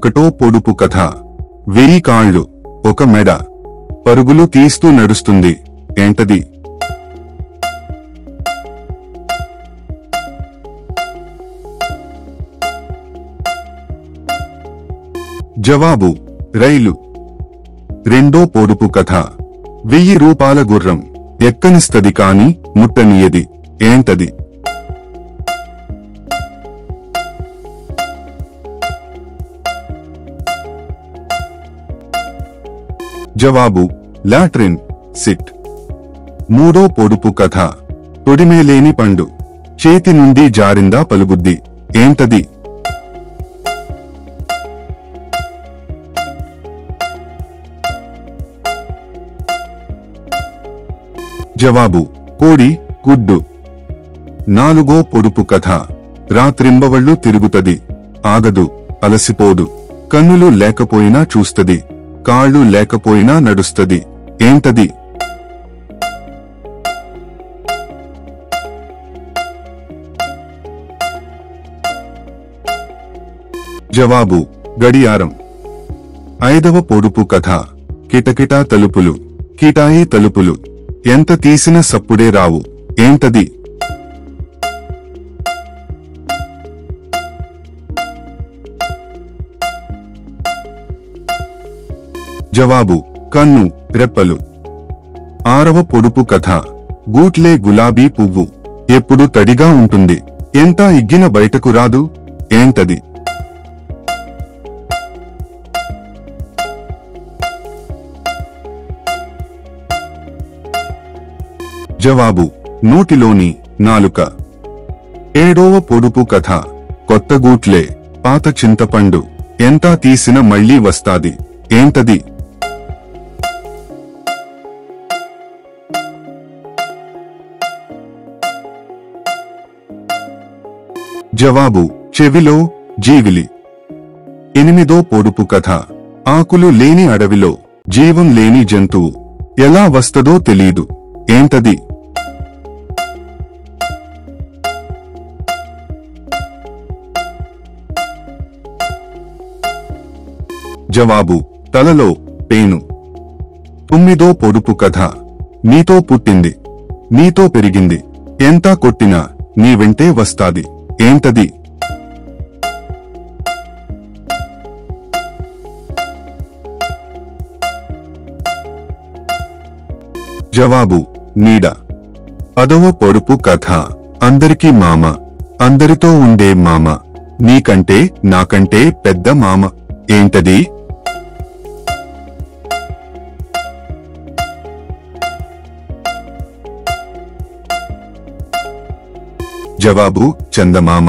ఒకటో పొడుపు కథ. 1000 కాళ్ళు, ఒక మెడ, పరుగులు తీస్తూ నడుస్తుంది. ఏంటది? జవాబు రైలు. రెండో పొడుపు కథ. 1000 రూపాయల గుర్రం, ఎక్కనిస్తది కాని ముట్టనియది. ఏంటది? జవాబు లాట్రిన్, సిట్. మూడో పొడుపు కథ. తొడిమేలేని పండు, చేతి నుండి జారిందా పలుగుద్ది. ఏంటది? జవాబు కోడి గుడ్డు. నాలుగో పొడుపు కథ. రాత్రింబవళ్ళు తిరుగుతది, ఆగదు, అలసిపోదు. కన్నులు లేకపోయినా చూస్తది, కాళ్ళు లేకపోయినా నడుస్తది. ఏంటది? జవాబు గడియారం. ఐదవ పొడుపు కథ. కిటకిటా తలుపులు, కిటాయి తలుపులు, ఎంత తీసిన సప్పుడే రావు. ఏంటది? జవాబు కన్ను, రెప్పలు. ఆరవ పొడుపు కథ. గూట్లే గులాబీ పువ్వు, ఎప్పుడు తడిగా ఉంటుంది, ఎంత ఇగ్గిన బయటకు రాదు. ఏంటది? జవాబు నోటిలోని నాలుక. ఏడవ పొడుపు కథ. కొత్త గూట్లే, పాత చింతపండు, ఎంత తీసిన మళ్లీ వస్తాది. ఏంటది? జవాబు చెవిలో జీవిలి. ఎనిమిదో పొడుపు కథ. ఆకులు లేని అడవిలో జీవం లేని జంతువు, ఎలా వస్తదో తెలీదు. ఏంటది? జవాబు తలలో పేను. తొమ్మిదో పొడుపు కథ. నీతో పుట్టింది, నీతో పెరిగింది, ఎంత కొట్టినా నీ వెంటే వస్తాది. ఏంటది? జవాబు నీడ. పదవ పొడుపు కథ. అందరికీ మామ, అందరితో ఉండే మామ, నీకంటే నాకంటే పెద్ద మామ. ఏంటది? జవాబు చందమామ.